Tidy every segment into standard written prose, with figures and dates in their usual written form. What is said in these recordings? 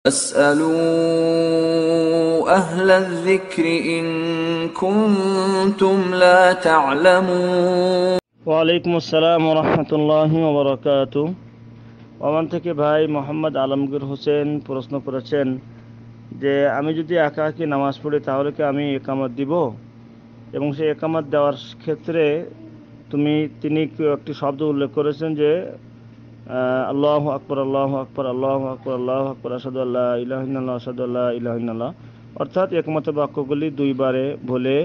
فاسألوا أهل الذكر إن كنتم لا تعلمون। ওয়ালাইকুম আসসালাম রহমতুল্লাহি ওবরাকাতু। ওমান থেকে ভাই মোহাম্মদ আলমগীর হোসেন প্রশ্ন করেছেন যে আমি যদি একা একি নামাজ পড়ি তাহলে কি আমি একামত দিব, এবং সেই একামত দেওয়ার ক্ষেত্রে তিনি একটি শব্দ উল্লেখ করেছেন যে আল্লাহু আকবার আল্লাহু আকবার আল্লাহু আকবার আল্লাহু আকবার আশহাদু আল্লা ইলাহা ইল্লাল্লাহ আশহাদু আল্লা ইলাহা ইল্লাল্লাহ, অর্থাৎ একমত বাক্যগুলি দুইবারে বলে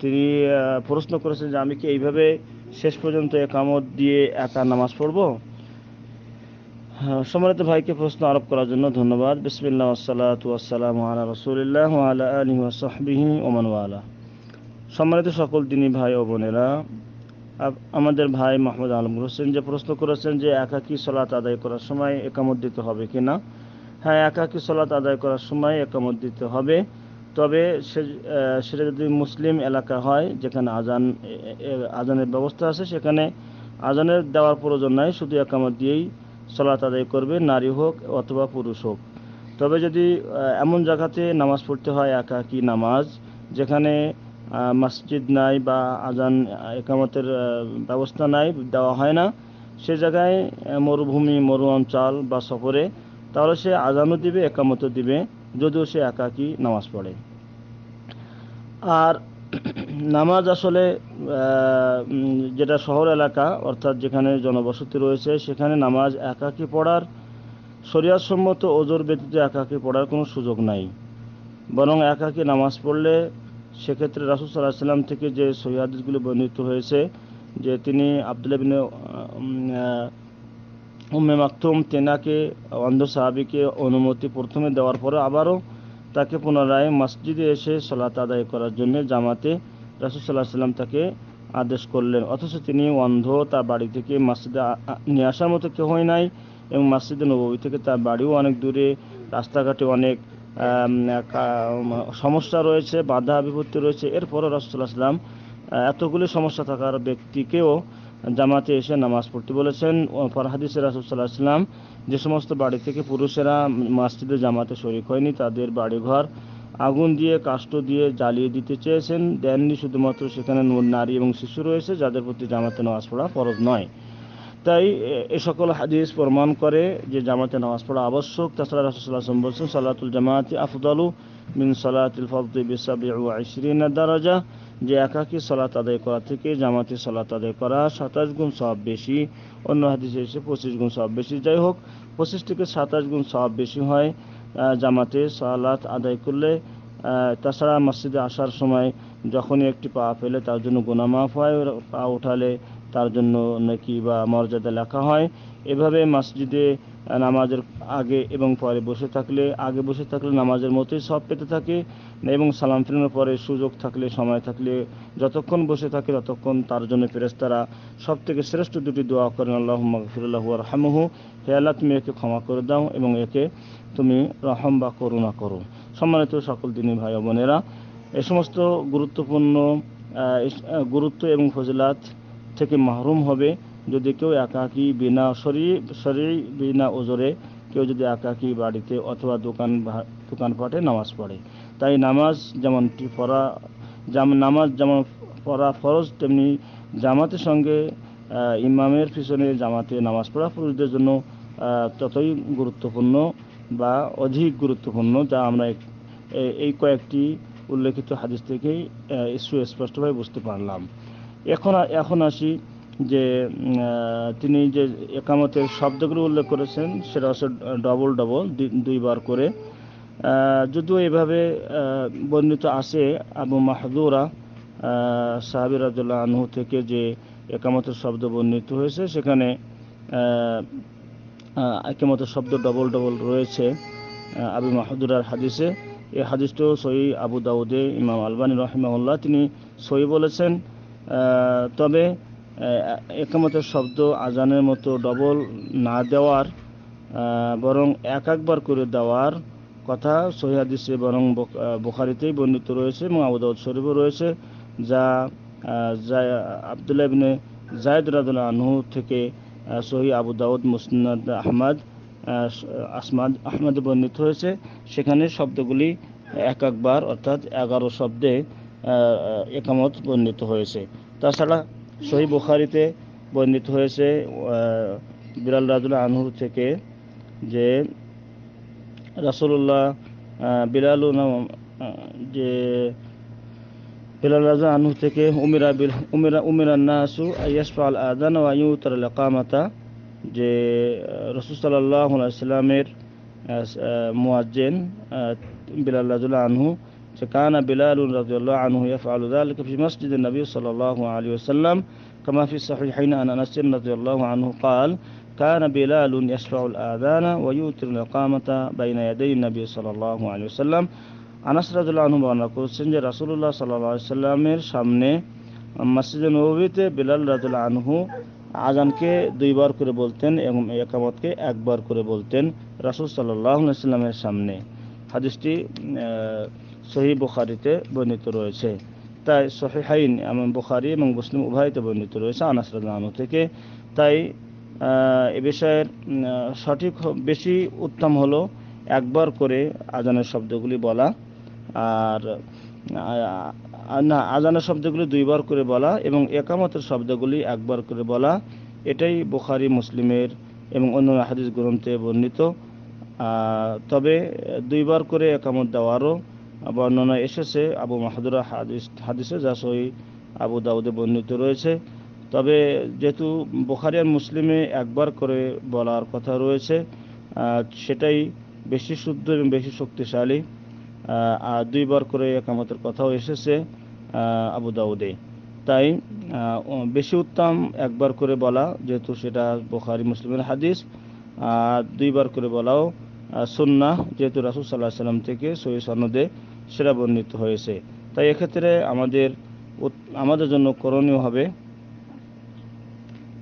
তিনি প্রশ্ন করেছেন যে আমি কি এইভাবে শেষ পর্যন্ত একামত দিয়ে একা নামাজ পড়ব। সম্মানিত ভাইকে প্রশ্ন আরোপ করার জন্য ধন্যবাদ। বিসমিল্লাহ ওয়াসসালাতু ওয়াসসালামু আলা রাসূলিল্লাহ ওয়া আলা আলিহি ওয়া সাহবিহি ওয়া মান ওয়ালা। সম্মানিত সকল দিনী ভাই ও বোনেরা, আমাদের ভাই মোহাম্মদ আলমগীর হোসেন যে প্রশ্ন করেছেন যে একাকী সালাত আদায় করার সময় একামত দিতে হবে কিনা। হ্যাঁ, একাকী সালাত আদায় করার সময় একামত দিতে হবে, তবে সেটা যদি মুসলিম এলাকা হয় যেখানে আজানের ব্যবস্থা আছে, সেখানে আজানের দেওয়ার প্রয়োজন নাই, শুধু একামত দিয়েই সালাত আদায় করবে, নারী হোক অথবা পুরুষ হোক। তবে যদি এমন জায়গাতে নামাজ পড়তে হয় একাকী নামাজ, যেখানে মসজিদ নাই বা আজান একামতের ব্যবস্থা নাই, দেওয়া হয় না, সে জায়গায় মরুভূমি মরু অঞ্চল বা সফরে, তাহলে সে আজানও দিবে একামতও দিবে, যদিও সে একাকী নামাজ পড়ে। আর নামাজ আসলে যেটা শহর এলাকা অর্থাৎ যেখানে জনবসতি রয়েছে, সেখানে নামাজ একাকী পড়ার শরীয়তসম্মত ওজর ব্যতীত একাকী পড়ার কোনো সুযোগ নাই। বরং একাকী নামাজ পড়লে সেক্ষেত্রে রাসূল সাল্লাল্লাহু আলাইহি ওয়াসাল্লাম থেকে যে সহিহ হাদিসগুলো বর্ণিত হয়েছে যে তিনি আব্দুল্লাহ ইবনে উম্মে মাকতুম তেনাকে অন্ধ সাহাবীকে অনুমতি প্রথমে দেওয়ার পরে আবারও তাকে পুনরায় মসজিদে এসে সালাত আদায় করার জন্য জামাতে রাসূল সাল্লাল্লাহু আলাইহি ওয়াসাল্লাম তাকে আদেশ করলেন, অথচ তিনি অন্ধ, তার বাড়ি থেকে মসজিদে নিয়ে আসার মতো কেউই নাই, এবং মসজিদে নববী থেকে তার বাড়িও অনেক দূরে, রাস্তাঘাটে অনেক সমস্যা রয়েছে, বাধা বিপত্তি রয়েছে। এরপরও রাসূল সাল্লাল্লাহু আলাইহি ওয়াসাল্লাম এতগুলি সমস্যা থাকার ব্যক্তিকেও জামাতে এসে নামাজ পড়তে বলেছেন। পর হাদিসে রাসূল সাল্লাল্লাহু আলাইহি ওয়াসাল্লাম যে সমস্ত বাড়ি থেকে পুরুষেরা মসজিদে জামাতে শরীক হয়নি, তাদের বাড়িঘর আগুন দিয়ে কাষ্ঠ দিয়ে জ্বালিয়ে দিতে চেয়েছেন, দেননি, শুধুমাত্র সেখানে নারী এবং শিশু রয়েছে যাদের প্রতি জামাতে নামাজ পড়া ফরজ নয়। তাই এ সকল হাদিস প্রমাণ করে যে জামাতে নামাজ পড়া আবশ্যক। তাছাড়া রাসূল সাল্লাল্লাহু আলাইহি ওয়াসাল্লাম বলেছেন সালাতুল জামাতি আফদালু মিন সালাতিল ফারদি বি27 দারাজা, যে একাকী সালাত আদায় করা থেকে জামাতে সালাত আদায় করা 27 গুণ সওয়াব বেশি। অন্য হাদিসে এসে 25 গুণ সওয়াব বেশি। যাই হোক, 25 থেকে 27 গুণ সওয়াব বেশি হয় জামাতে সালাত আদায় করলে। তাছাড়া মসজিদে আসার সময় যখনই একটি পা ফেলে তার জন্য গুনাহ মাফ হয়, পা উঠালে তার জন্য নেকি বা মর্যাদা লেখা হয়। এভাবে মসজিদে নামাজের আগে এবং পরে আগে বসে থাকলে নামাজের মতোই সওয়াব পেতে থাকে, এবং সালাম ফিরানোর পরে সুযোগ থাকলে, সময় থাকলে, যতক্ষণ বসে থাকে ততক্ষণ তার জন্য ফেরেশতারা সব থেকে শ্রেষ্ঠ দুটি দোয়া করেন, আল্লাহুম্মা গফিরলাহু ওয়ারহামহু, হে আল্লাহ তুমি একে ক্ষমা করে দাও এবং একে তুমি রহম বা করুণা করো। সম্মানিত সকল দিনী ভাই ও বোনেরা, এ সমস্ত গুরুত্ব এবং ফজিলাত থেকে মাহরুম হবে যদি কেউ একাকী বিনা বিনা ওজরে কেউ যদি একাকী বাড়িতে অথবা দোকানপাটে নামাজ পড়ে। তাই নামাজ যেমন পড়া ফরজ, তেমনি জামাতের সঙ্গে ইমামের পিছনে জামাতে নামাজ পড়া পুরুষদের জন্য ততই গুরুত্বপূর্ণ বা অধিক গুরুত্বপূর্ণ, যা আমরা এই কয়েকটি উল্লেখিত হাদিস থেকেই সুস্পষ্টভাবে বুঝতে পারলাম। এখন আসি যে তিনি যে একামতের শব্দগুলো উল্লেখ করেছেন সেটা হচ্ছে ডবল দুইবার করে। যদিও এভাবে বর্ণিত আছে আবু মাহযুরা সাহাবী রাদিয়াল্লাহু আনহু থেকে যে একামতের শব্দ বর্ণিত হয়েছে, সেখানে একামতের শব্দ ডবল রয়েছে আবু মাহযুরার হাদিসে। এই হাদিসটাও সহিহ আবু দাউদে ইমাম আলবানী রাহিমাহুল্লাহ তিনি সহিহ বলেছেন। তবে একামতের শব্দ আজানের মতো ডবল না দেওয়ার, বরং একবার করে দেওয়ার কথা সহিহ হাদিসে বরং বুখারীতেই বর্ণিত রয়েছে এবং আবু দাউদ শরীফেও রয়েছে, যা আব্দুল্লাহ ইবনে যায়েদ রাদিয়াল্লাহু আনহু থেকে সহিহ আবু দাউদ, মুসনাদ আহমদ আহমদে বর্ণিত হয়েছে, সেখানে শব্দগুলি এক একবার অর্থাৎ 11 শব্দে একামত বর্ণিত হয়েছে। তাছাড়া সহিহ বুখারীতে বর্ণিত হয়েছে বিলাল রাদিয়াল্লাহু আনহু থেকে যে রাসূলুল্লাহ বিলাল রাদিয়াল্লাহু আনহু থেকে উমিরান নাসু আইয়াশফাল আযান ওয়া ইউতার ইকামাতা, যে রাসূল সাল্লাল্লাহু আলাইহি ওয়াসাল্লামের মুয়াজ্জিন বিলাল রাদিয়াল্লাহু আনহু, যে কানা বিলাল রাদিয়াল্লাহু আনহু ইয়াফআলু যালিকা ফি মসজিদিন নবী সাল্লাল্লাহু আলাইহি ওয়াসাল্লাম কামা ফি সাহিহাইন আন আনাস রাদিয়াল্লাহু আনহু قال كان بلال يشفع الآذان ويوتر الإقامة بين يدي النبي صلى الله عليه وسلم। আনাস রাদিয়াল্লাহু আনহু বর্ণনা করেছেন যে রাসূলুল্লাহ সাল্লাল্লাহু আলাইহি ওয়াসাল্লামের সামনে মসজিদে নববীতে বিলাল রাদিয়াল্লাহু আনহু আযানকে 2 বার করে বলতেন এবং ইকামতকে 1 বার করে বলতেন রাসূল সাল্লাল্লাহু আলাইহি ওয়াসাল্লামের সামনে। হাদিসটি সহিহ বুখারীতে বর্ণিত রয়েছে। তাই সহিহাইন এবং বুখারী এবং মুসলিম উভয়তে বর্ণিত রয়েছে আনাস রাদিয়াল্লাহু আনহু থেকে। তাই এ বিষয়ের সঠিক বেশি উত্তম হলো 1 বার করে আযানের শব্দগুলি বলা, আর আযানের শব্দগুলি 2 বার করে বলা এবং ইকামতের শব্দগুলি 1 বার করে বলা। এটাই বুখারী মুসলিমের এবং অন্যান্য হাদিস গ্রন্থে বর্ণিত। তবে 2 বার করে ইকামত দেওয়ারও বর্ণনা এসেছে আবু মাহদুরা হাদিসে, যা সহিহ আবু দাউদে বর্ণিত রয়েছে। তবে যেহেতু বুখারী আর মুসলিমে 1 বার করে বলার কথা রয়েছে, সেটাই বেশি শুদ্ধ এবং বেশি শক্তিশালী। আর 2 বার করে ইকামতের কথাও এসেছে আবু দাউদে। তাই বেশি উত্তম 1 বার করে বলা, যেহেতু সেটা বুখারী মুসলিমের হাদিস। আর 2 বার করে বলাও সুন্নাহ, যেহেতু রাসূল সাল্লাল্লাহু আলাইহি ওয়াসাল্লাম থেকে সহিহ সনদে সেটা বর্ণিত হয়েছে। তাই এক্ষেত্রে আমাদের জন্য করণীয় হবে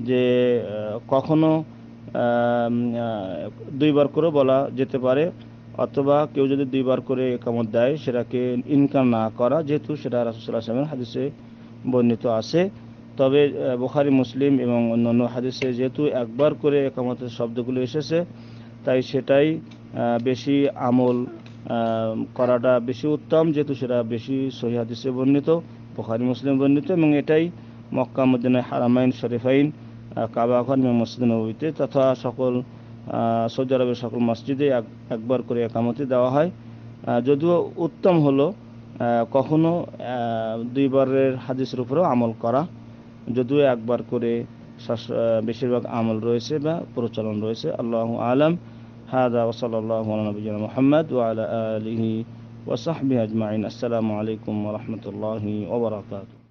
যে কখনো 2 বার করে বলা যেতে পারে, অথবা কেউ যদি 2 বার করে ইকামত দেয় সেটাকে ইনকার না করা, যেহেতু সেটা রাসূল সাল্লাল্লাহু আলাইহি ওয়াসাল্লামের হাদিসে বর্ণিত আছে। তবে বুখারী মুসলিম এবং অন্যান্য হাদিসে যেহেতু 1 বার করে ইকামতের শব্দগুলো এসেছে, তাই সেটাই বেশি আমল করাটা বেশি উত্তম, যেহেতু সেটা বেশি সহিহ হাদিসে বর্ণিত, বুখারী মুসলিম বর্ণিত, এবং এটাই মক্কা মদিনা হারামাইন শরীফাইন কাবা ঘর এবং মসজিদ নববীতে তথা সকল সৌদি আরবের সকল মসজিদে 1 বার করে ইকামতি দেওয়া হয়। যদিও উত্তম হলো কখনো 2 বারের হাদিসের উপরেও আমল করা, যদিও 1 বার করে বেশিরভাগ আমল রয়েছে বা প্রচলন রয়েছে। আল্লাহু আলাম। হাদা ওয়া সাল্লাল্লাহু আলা নবিয়িনা মুহাম্মদ ওয়া আলা আলিহি ওয়া সাহবিহি আজমাইন। আসসালামু আলাইকুম ওয়া রাহমাতুল্লাহি ওয়া বারাকাতুহু।